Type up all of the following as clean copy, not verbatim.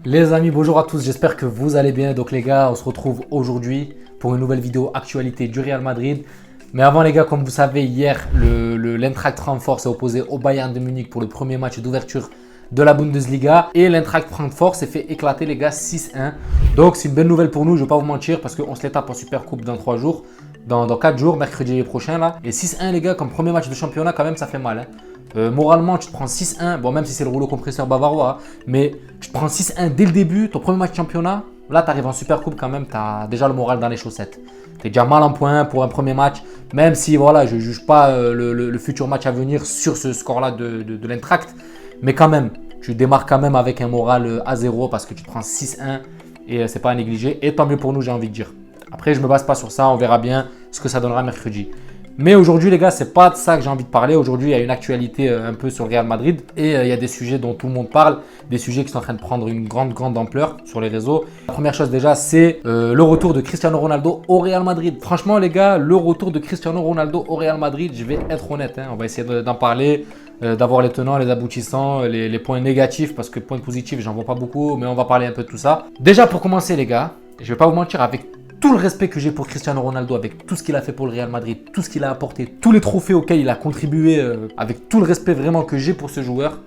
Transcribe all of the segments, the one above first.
Les amis, bonjour à tous, j'espère que vous allez bien. Donc les gars, on se retrouve aujourd'hui pour une nouvelle vidéo actualité du Real Madrid. Mais avant les gars, comme vous savez, hier, l'Eintracht Francfort s'est opposé au Bayern de Munich pour le premier match d'ouverture de la Bundesliga. Et l'Eintracht Francfort s'est fait éclater les gars 6-1. Donc c'est une belle nouvelle pour nous, je ne vais pas vous mentir, parce qu'on se les tape en Super Coupe dans 3 jours. Dans 4 jours, mercredi prochain là. Et 6-1 les gars, comme premier match de championnat, quand même ça fait mal. Moralement, tu te prends 6-1, bon même si c'est le rouleau compresseur bavarois, mais tu te prends 6-1 dès le début, ton premier match de championnat, là tu arrives en Super Coupe quand même, tu as déjà le moral dans les chaussettes. Tu es déjà mal en point pour un premier match, même si voilà, je ne juge pas le futur match à venir sur ce score-là de l'Eintracht, mais quand même, tu démarres quand même avec un moral à 0 parce que tu te prends 6-1 et c'est pas à négliger, et tant mieux pour nous j'ai envie de dire. Après je ne me base pas sur ça, on verra bien ce que ça donnera mercredi. Mais aujourd'hui les gars, c'est pas de ça que j'ai envie de parler. Aujourd'hui il y a une actualité un peu sur le Real Madrid et il y a des sujets dont tout le monde parle, des sujets qui sont en train de prendre une grande ampleur sur les réseaux. La première chose déjà, c'est le retour de Cristiano Ronaldo au Real Madrid. Franchement les gars, le retour de Cristiano Ronaldo au Real Madrid, je vais être honnête, on va essayer d'en parler, d'avoir les tenants, les aboutissants, les points négatifs, parce que points positifs j'en vois pas beaucoup, mais on va parler un peu de tout ça. Déjà pour commencer les gars, je vais pas vous mentir, avec tout le respect que j'ai pour Cristiano Ronaldo, avec tout ce qu'il a fait pour le Real Madrid, tout ce qu'il a apporté, tous les trophées auxquels il a contribué, avec tout le respect vraiment que j'ai pour ce joueur,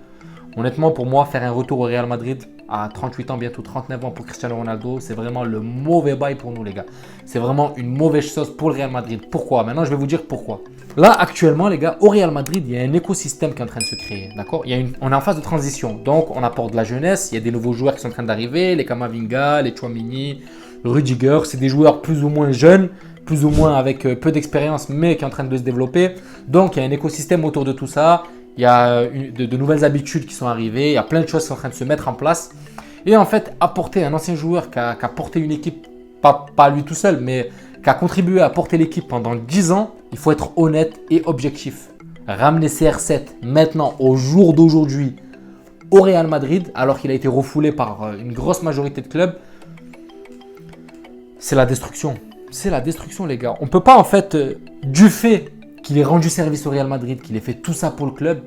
honnêtement pour moi, faire un retour au Real Madrid à 38 ans, bientôt 39 ans pour Cristiano Ronaldo, c'est vraiment le mauvais bail pour nous les gars. C'est vraiment une mauvaise chose pour le Real Madrid. Pourquoi? Maintenant je vais vous dire pourquoi. Là actuellement les gars, au Real Madrid, il y a un écosystème qui est en train de se créer, d'accord? On est en phase de transition, donc on apporte de la jeunesse, il y a des nouveaux joueurs qui sont en train d'arriver, les Camavinga, les Tchouaméni, Rudiger, c'est des joueurs plus ou moins jeunes, plus ou moins avec peu d'expérience, mais qui est en train de se développer. Donc il y a un écosystème autour de tout ça. Il y a de nouvelles habitudes qui sont arrivées. Il y a plein de choses qui sont en train de se mettre en place. Et en fait, apporter un ancien joueur qui a porté une équipe, pas lui tout seul, mais qui a contribué à porter l'équipe pendant 10 ans, il faut être honnête et objectif. Ramener CR7 maintenant, au jour d'aujourd'hui, au Real Madrid, alors qu'il a été refoulé par une grosse majorité de clubs, c'est la destruction. C'est la destruction, les gars. On ne peut pas, en fait, du fait qu'il ait rendu service au Real Madrid, qu'il ait fait tout ça pour le club,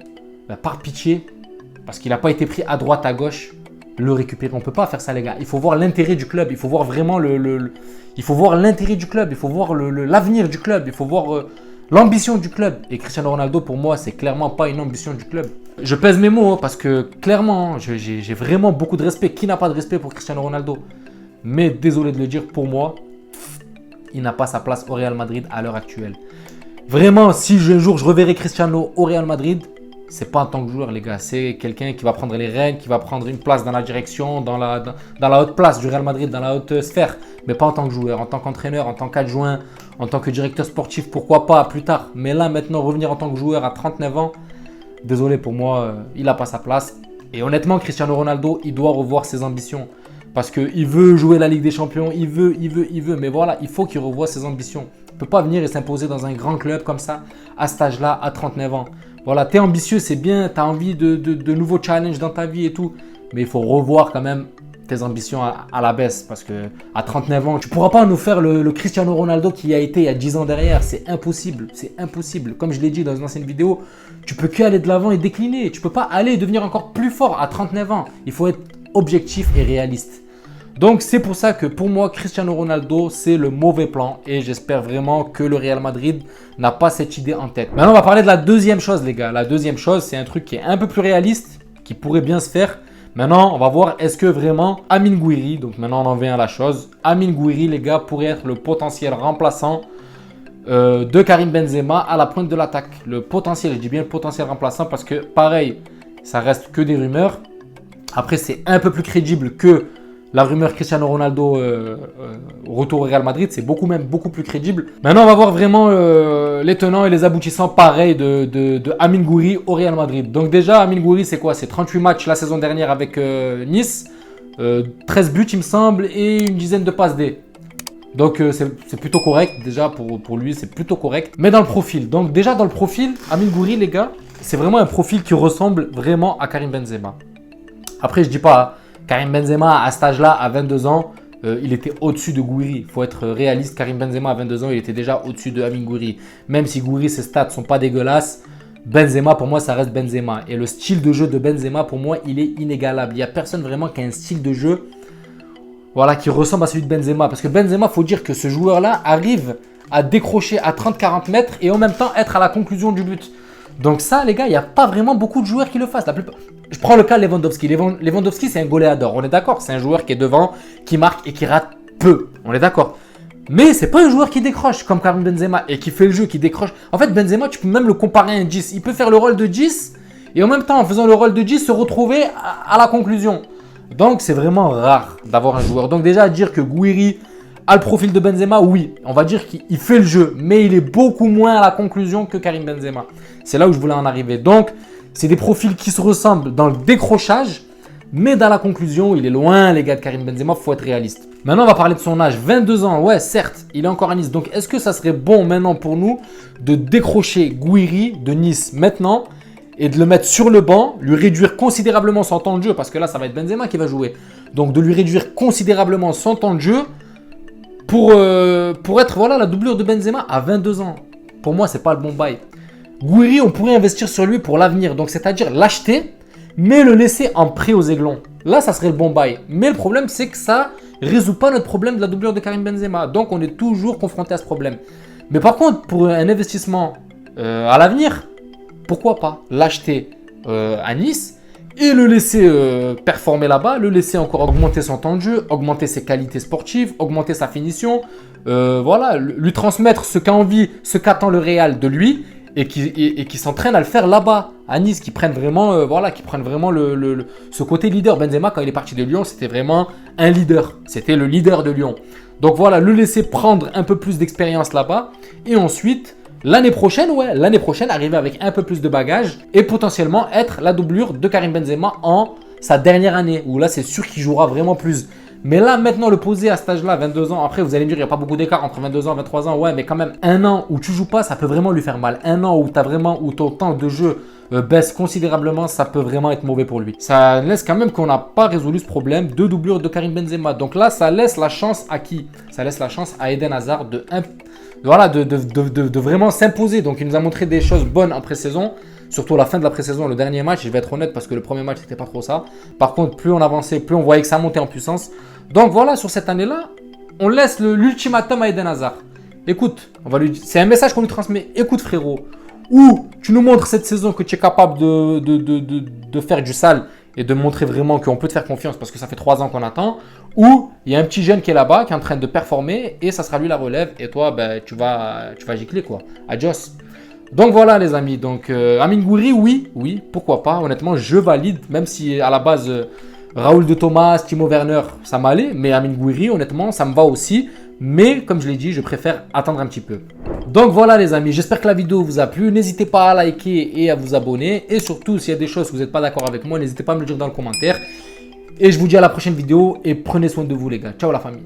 par pitié, parce qu'il n'a pas été pris à droite, à gauche, le récupérer. On ne peut pas faire ça, les gars. Il faut voir l'intérêt du club. Il faut voir vraiment il faut voir l'intérêt du club. Il faut voir l'avenir du club. Il faut voir l'ambition du club. Et Cristiano Ronaldo, pour moi, c'est clairement pas une ambition du club. Je pèse mes mots, parce que clairement, j'ai vraiment beaucoup de respect. Qui n'a pas de respect pour Cristiano Ronaldo? Mais désolé de le dire, pour moi, il n'a pas sa place au Real Madrid à l'heure actuelle. Vraiment, si un jour je reverrai Cristiano au Real Madrid, c'est pas en tant que joueur les gars, c'est quelqu'un qui va prendre les rênes, qui va prendre une place dans la direction, dans la haute place du Real Madrid, dans la haute sphère, mais pas en tant que joueur, en tant qu'entraîneur, en tant qu'adjoint, en tant que directeur sportif, pourquoi pas plus tard. Mais là maintenant, revenir en tant que joueur à 39 ans, désolé pour moi, il n'a pas sa place. Et honnêtement, Cristiano Ronaldo, il doit revoir ses ambitions. Parce qu'il veut jouer la Ligue des Champions, il veut. Mais voilà, il faut qu'il revoie ses ambitions. Il ne peut pas venir et s'imposer dans un grand club comme ça, à cet âge-là, à 39 ans. Voilà, tu es ambitieux, c'est bien, tu as envie de nouveaux challenges dans ta vie et tout. Mais il faut revoir quand même tes ambitions à la baisse. Parce qu'à 39 ans, tu ne pourras pas nous faire le Cristiano Ronaldo qui a été il y a 10 ans derrière. C'est impossible, c'est impossible. Comme je l'ai dit dans une ancienne vidéo, tu peux que aller de l'avant et décliner. Tu ne peux pas aller devenir encore plus fort à 39 ans. Il faut être objectif et réaliste. Donc c'est pour ça que pour moi Cristiano Ronaldo c'est le mauvais plan et j'espère vraiment que le Real Madrid n'a pas cette idée en tête. Maintenant on va parler de la deuxième chose les gars. La deuxième chose c'est un truc qui est un peu plus réaliste, qui pourrait bien se faire. Maintenant on va voir est-ce que vraiment Amine Gouiri, donc maintenant on en vient à la chose, Amine Gouiri les gars pourrait être le potentiel remplaçant de Karim Benzema à la pointe de l'attaque. Le potentiel, je dis bien le potentiel remplaçant parce que pareil ça reste que des rumeurs. Après c'est un peu plus crédible que la rumeur Cristiano Ronaldo retour au Real Madrid, c'est beaucoup plus crédible. Maintenant, on va voir vraiment les tenants et les aboutissants pareils de Amine Gouiri au Real Madrid. Donc déjà, Amine Gouiri, c'est quoi? C'est 38 matchs la saison dernière avec Nice, 13 buts il me semble et une dizaine de passes D. Donc c'est plutôt correct, déjà pour lui c'est plutôt correct. Mais dans le profil, donc déjà dans le profil, Amine Gouiri les gars, c'est vraiment un profil qui ressemble vraiment à Karim Benzema. Après je dis pas... Karim Benzema, à cet âge-là, à 22 ans, il était au-dessus de Gouiri. Il faut être réaliste. Karim Benzema, à 22 ans, il était déjà au-dessus de Amine Gouiri. Même si Gouiri, ses stats ne sont pas dégueulasses, Benzema, pour moi, ça reste Benzema. Et le style de jeu de Benzema, pour moi, il est inégalable. Il n'y a personne vraiment qui a un style de jeu voilà, qui ressemble à celui de Benzema. Parce que Benzema, il faut dire que ce joueur-là arrive à décrocher à 30-40 mètres et en même temps être à la conclusion du but. Donc ça, les gars, il n'y a pas vraiment beaucoup de joueurs qui le fassent. Je prends le cas de Lewandowski. Lewandowski, c'est un goléador. On est d'accord. C'est un joueur qui est devant, qui marque et qui rate peu. On est d'accord. Mais c'est pas un joueur qui décroche comme Karim Benzema et qui fait le jeu, qui décroche. En fait, Benzema, tu peux même le comparer à un 10. Il peut faire le rôle de 10 et en même temps, en faisant le rôle de 10, se retrouver à la conclusion. Donc, c'est vraiment rare d'avoir un joueur. Donc, déjà, à dire que Gouiri a le profil de Benzema, oui. On va dire qu'il fait le jeu, mais il est beaucoup moins à la conclusion que Karim Benzema. C'est là où je voulais en arriver. Donc, c'est des profils qui se ressemblent dans le décrochage, mais dans la conclusion, il est loin, les gars, de Karim Benzema. Il faut être réaliste. Maintenant, on va parler de son âge. 22 ans, ouais, certes, il est encore à Nice. Donc, est-ce que ça serait bon maintenant pour nous de décrocher Gouiri de Nice maintenant et de le mettre sur le banc, lui réduire considérablement son temps de jeu, parce que là, ça va être Benzema qui va jouer. Donc, de lui réduire considérablement son temps de jeu pour être voilà, la doublure de Benzema à 22 ans. Pour moi, c'est pas le bon bail. Gouiri, on pourrait investir sur lui pour l'avenir. Donc, c'est-à-dire l'acheter, mais le laisser en prêt aux Aiglons. Là, ça serait le bon bail. Mais le problème, c'est que ça résout pas notre problème de la doublure de Karim Benzema. Donc, on est toujours confronté à ce problème. Mais par contre, pour un investissement à l'avenir, pourquoi pas l'acheter à Nice et le laisser performer là-bas, le laisser encore augmenter son temps de jeu, augmenter ses qualités sportives, augmenter sa finition, voilà, lui transmettre ce qu'a envie, ce qu'attend le Real de lui et qui s'entraîne à le faire là-bas à Nice, qui prennent vraiment, voilà, qui prennent vraiment ce côté leader. Benzema, quand il est parti de Lyon, c'était vraiment un leader, c'était le leader de Lyon. Donc voilà, le laisser prendre un peu plus d'expérience là-bas et ensuite l'année prochaine, arriver avec un peu plus de bagages et potentiellement être la doublure de Karim Benzema en sa dernière année, où là, c'est sûr qu'il jouera vraiment plus. Mais là, maintenant, le poser à cet âge-là, 22 ans, après, vous allez me dire, il n'y a pas beaucoup d'écart entre 22 ans et 23 ans. Ouais, mais quand même, un an où tu joues pas, ça peut vraiment lui faire mal. Un an où ton temps de jeu baisse considérablement, ça peut vraiment être mauvais pour lui. Ça laisse quand même qu'on n'a pas résolu ce problème de doublure de Karim Benzema. Donc là, ça laisse la chance à qui? Ça laisse la chance à Eden Hazard de vraiment s'imposer. Donc il nous a montré des choses bonnes en pré-saison, surtout à la fin de la pré-saison, le dernier match, je vais être honnête parce que le premier match c'était pas trop ça. Par contre, plus on avançait, plus on voyait que ça montait en puissance. Donc voilà, sur cette année-là, on laisse l'ultimatum à Eden Hazard. Écoute, c'est un message qu'on lui transmet. Écoute frérot, ou tu nous montres cette saison que tu es capable de faire du sale et de montrer vraiment qu'on peut te faire confiance parce que ça fait 3 ans qu'on attend, ou il y a un petit jeune qui est là-bas, qui est en train de performer et ça sera lui la relève et toi, ben, tu vas gicler quoi. Adios. Donc voilà les amis, donc Amine Gouiri, oui, pourquoi pas, honnêtement je valide, même si à la base Raoul de Thomas, Timo Werner, ça m'allait, mais Amine Gouiri, honnêtement, ça me va aussi, mais comme je l'ai dit, je préfère attendre un petit peu. Donc voilà les amis, j'espère que la vidéo vous a plu, n'hésitez pas à liker et à vous abonner, et surtout s'il y a des choses que vous n'êtes pas d'accord avec moi, n'hésitez pas à me le dire dans le commentaire, et je vous dis à la prochaine vidéo, et prenez soin de vous les gars, ciao la famille.